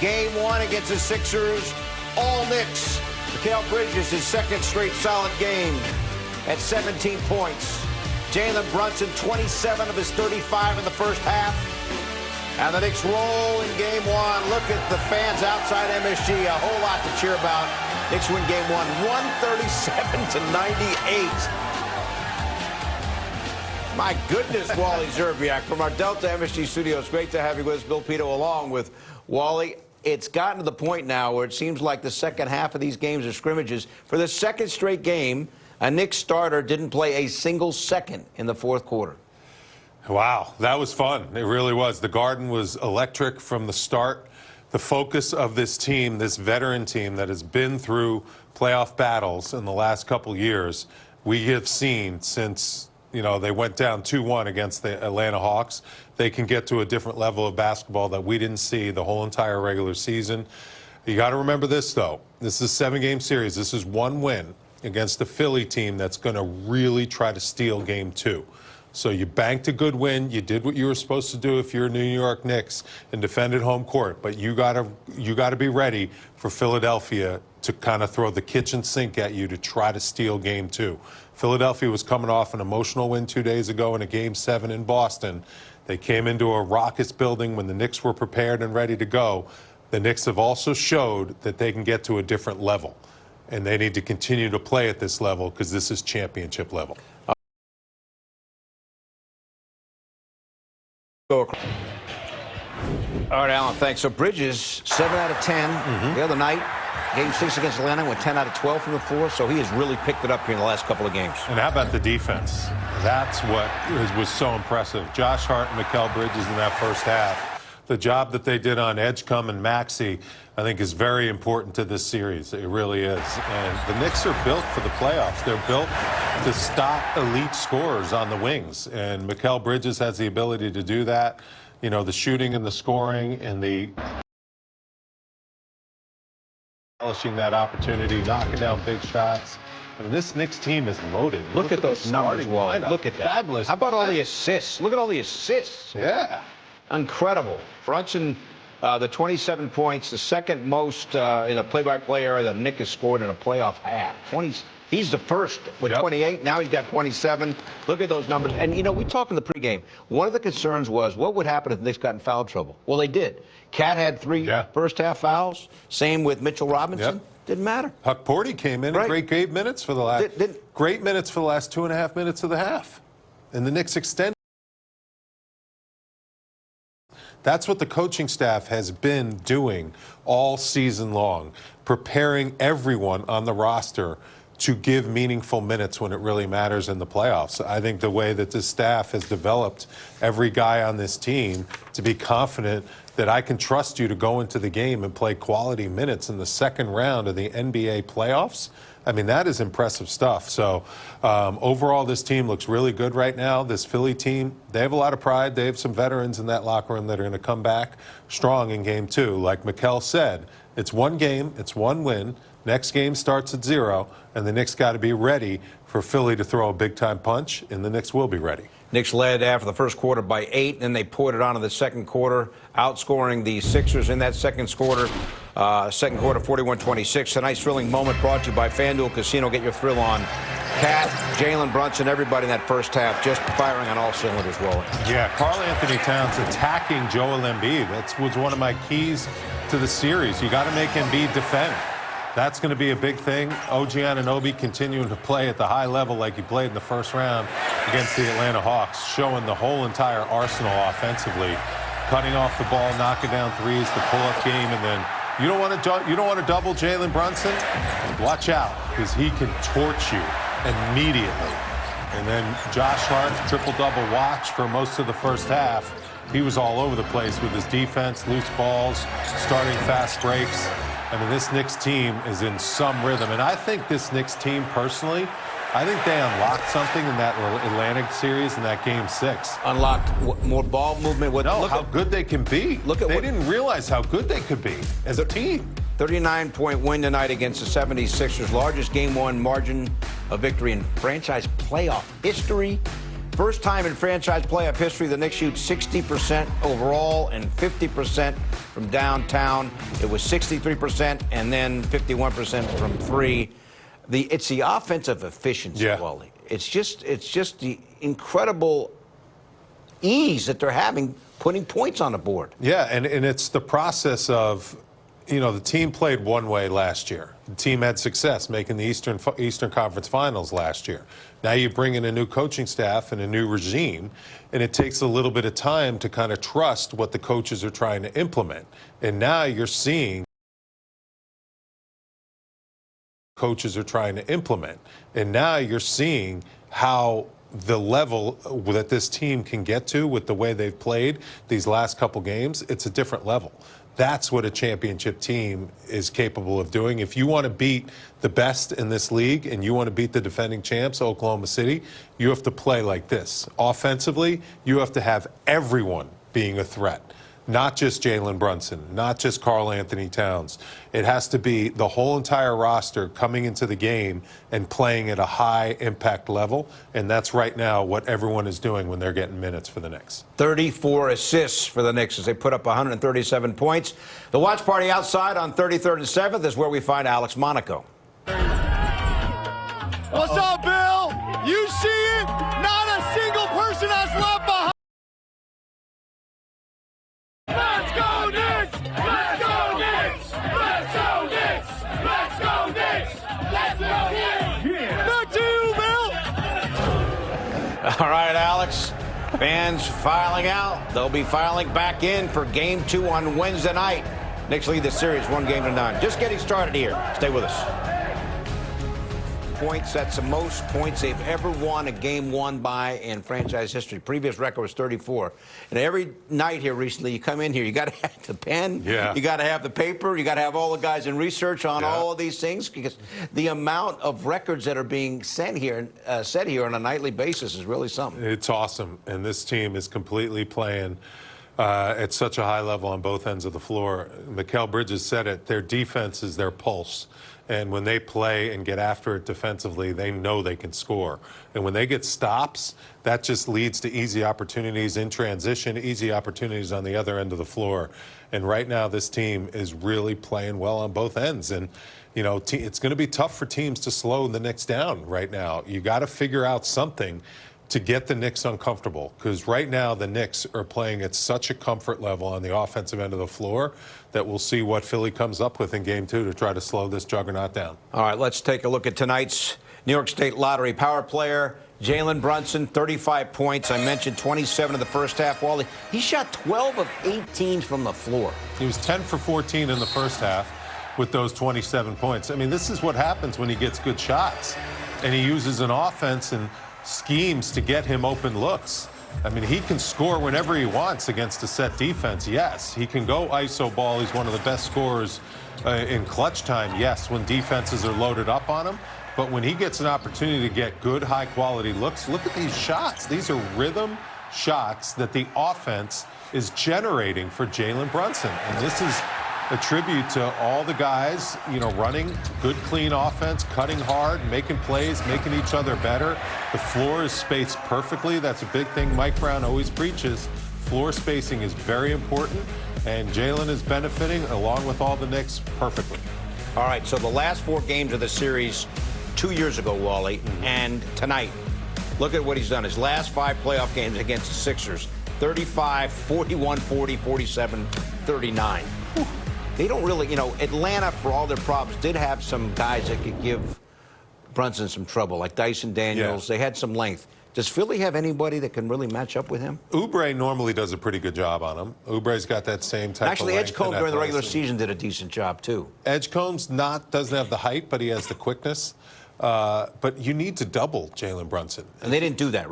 Game 1 against the Sixers, all Knicks. Mikal Bridges, his second straight solid game at 17 points. Jalen Brunson, 27 of his 35 in the first half. And the Knicks roll in Game 1. Look at the fans outside MSG. A whole lot to cheer about. Knicks win Game 1, 137-98. My goodness, Wally Szczerbiak from our Delta MSG studios. Great to have you with us, Bill Pito, along with Wally. It's gotten to the point now where it seems like the second half of these games are scrimmages. For the second straight game, a Knicks starter didn't play a single second in the fourth quarter. Wow, that was fun. It really was. The Garden was electric from the start. The focus of this team, this veteran team that has been through playoff battles in the last couple years, we have seen since, you know, they went down 2-1 against the Atlanta Hawks. They can get to a different level of basketball that we didn't see the whole entire regular season. You got to remember this, though. This is a 7-game series. This is one win against a Philly team that's going to really try to steal Game 2. So you banked a good win. You did what you were supposed to do if you're New York Knicks and defended home court. But you gotta be ready for Philadelphia to kind of throw the kitchen sink at you to try to steal Game 2. Philadelphia was coming off an emotional win 2 days ago in a Game 7 in Boston. They came into a raucous building when the Knicks were prepared and ready to go. The Knicks have also showed that they can get to a different level. And they need to continue to play at this level because this is championship level. All right, Alan, thanks. So Bridges, 7 out of 10 the other night. Game 6 against Atlanta went 10 out of 12 from the floor, so he has really picked it up here in the last couple of games. And how about the defense? That's what was so impressive. Josh Hart and Mikal Bridges in that first half. The job that they did on Edgecombe and Maxey, I think, is very important to this series. It really is. And the Knicks are built for the playoffs. They're built to stop elite scorers on the wings. And Mikal Bridges has the ability to do that. You know, the shooting and the scoring and the relishing that opportunity, knocking down big shots. I mean, this Knicks team is loaded. Look at those numbers, Wally. Look at that. Fabulous. How about all the assists? Look at all the assists. Yeah. Incredible. Brunson, the 27 points, the second most in a play-by-play era that Nick has scored in a playoff half. He's the first with 28. Now he's got 27. Look at those numbers. And, you know, we talked in the pregame. One of the concerns was what would happen if the Knicks got in foul trouble. Well, they did. Cat had 3 first-half fouls. Same with Mitchell Robinson. Didn't matter. Huck Porty came in and great minutes for the last great minutes for the last 2.5 minutes of the half. And the Knicks extended. That's what the coaching staff has been doing all season long, preparing everyone on the roster to give meaningful minutes when it really matters in the playoffs. I think the way that this staff has developed every guy on this team to be confident that I can trust you to go into the game and play quality minutes in the second round of the NBA playoffs, I mean, that is impressive stuff. So overall, this team looks really good right now. This Philly team, they have a lot of pride. They have some veterans in that locker room that are going to come back strong in Game 2. Like Mikal said, it's one game, it's one win. Next game starts at 0, and the Knicks got to be ready for Philly to throw a big-time punch, and the Knicks will be ready. Knicks led after the first quarter by 8, and then they poured it on in the second quarter, outscoring the Sixers in that second quarter. 41-26. A nice thrilling moment brought to you by FanDuel Casino. Get your thrill on. Cat, Jalen Brunson, everybody in that first half just firing on all cylinders rolling. Yeah, Karl Anthony Towns attacking Joel Embiid. That was one of my keys to the series. You got to make Embiid defend. That's going to be a big thing. OG Anunoby continuing to play at the high level like he played in the first round against the Atlanta Hawks, showing the whole entire arsenal offensively, cutting off the ball, knocking down threes, the pull-up game, and then you don't want to double Jalen Brunson. Watch out, because he can torch you immediately. And then Josh Hart, triple-double watch for most of the first half. He was all over the place with his defense, loose balls, starting fast breaks. I mean, this Knicks team is in some rhythm. And I think this Knicks team, personally, I think they unlocked something in that Atlantic series in that Game 6. Unlocked more ball movement. No, how good they can be. They didn't realize how good they could be as a team. 39-point win tonight against the 76ers. Largest Game 1 margin of victory in franchise playoff history. First time in franchise playoff history, the Knicks shoot 60% overall and 50% from downtown. It was 63% and then 51% from three. It's the offensive efficiency, Wally. It's just the incredible ease that they're having putting points on the board. Yeah, and it's the process of, the team played one way last year. The team had success making the Eastern Conference Finals last year. Now you bring in a new coaching staff and a new regime, and it takes a little bit of time to kind of trust what the coaches are trying to implement. And now you're seeing coaches are trying to implement. And now you're seeing how the level that this team can get to with the way they've played these last couple games, it's a different level. That's what a championship team is capable of doing. If you want to beat the best in this league and you want to beat the defending champs, Oklahoma City, you have to play like this. Offensively, you have to have everyone being a threat. Not just Jalen Brunson, not just Karl Anthony Towns. It has to be the whole entire roster coming into the game and playing at a high impact level. And that's right now what everyone is doing when they're getting minutes for the Knicks. 34 assists for the Knicks as they put up 137 points. The watch party outside on 33rd and 7th is where we find Alex Monaco. What's up, Bill? You see it? Not a single person has left behind. Let's go Knicks! Let's go Knicks! Let's go Knicks! Let's go Knicks! Let's go Knicks! Back to you, Bill! All right, Alex. Fans filing out. They'll be filing back in for Game 2 on Wednesday night. Knicks lead the series 1-0. Just getting started here. Stay with us. Points. That's the most points they've ever won a game won by in franchise history. Previous record was 34. And every night here recently, you come in here, you got to have the pen, you got to have the paper, you got to have all the guys in research on all of these things, because the amount of records that are being set here on a nightly basis is really something. It's awesome, and this team is completely playing at such a high level on both ends of the floor. Mikal Bridges said it, their defense is their pulse. And when they play and get after it defensively, they know they can score. And when they get stops, that just leads to easy opportunities in transition, easy opportunities on the other end of the floor. And right now, this team is really playing well on both ends. And, it's going to be tough for teams to slow the Knicks down right now. You got to figure out something to get the Knicks uncomfortable, because right now the Knicks are playing at such a comfort level on the offensive end of the floor that we'll see what Philly comes up with in Game 2 to try to slow this juggernaut down. All right, let's take a look at tonight's New York State Lottery power player. Jalen Brunson, 35 points. I mentioned 27 in the first half. Wally, he shot 12 of 18 from the floor. He was 10 for 14 in the first half with those 27 points. I mean, this is what happens when he gets good shots and he uses an offense and schemes to get him open looks. I mean, he can score whenever he wants against a set defense, yes. He can go iso ball. He's one of the best scorers in clutch time, yes, when defenses are loaded up on him. But when he gets an opportunity to get good, high-quality looks, look at these shots. These are rhythm shots that the offense is generating for Jalen Brunson. And this is a tribute to all the guys, running good, clean offense, cutting hard, making plays, making each other better. The floor is spaced perfectly. That's a big thing Mike Brown always preaches. Floor spacing is very important, and Jalen is benefiting, along with all the Knicks, perfectly. All right, so the last 4 games of the series 2 years ago, Wally, and tonight, look at what he's done. His last 5 playoff games against the Sixers, 35, 41, 40, 47, 39. They don't really, Atlanta, for all their problems, did have some guys that could give Brunson some trouble, like Dyson Daniels. They had some length. Does Philly have anybody that can really match up with him? Oubre normally does a pretty good job on him. Oubre's got that same type Actually, of length. Edgecombe during the regular season did a decent job, too. Edgecombe's doesn't have the height, but he has the quickness. But you need to double Jalen Brunson. And they didn't do that, right?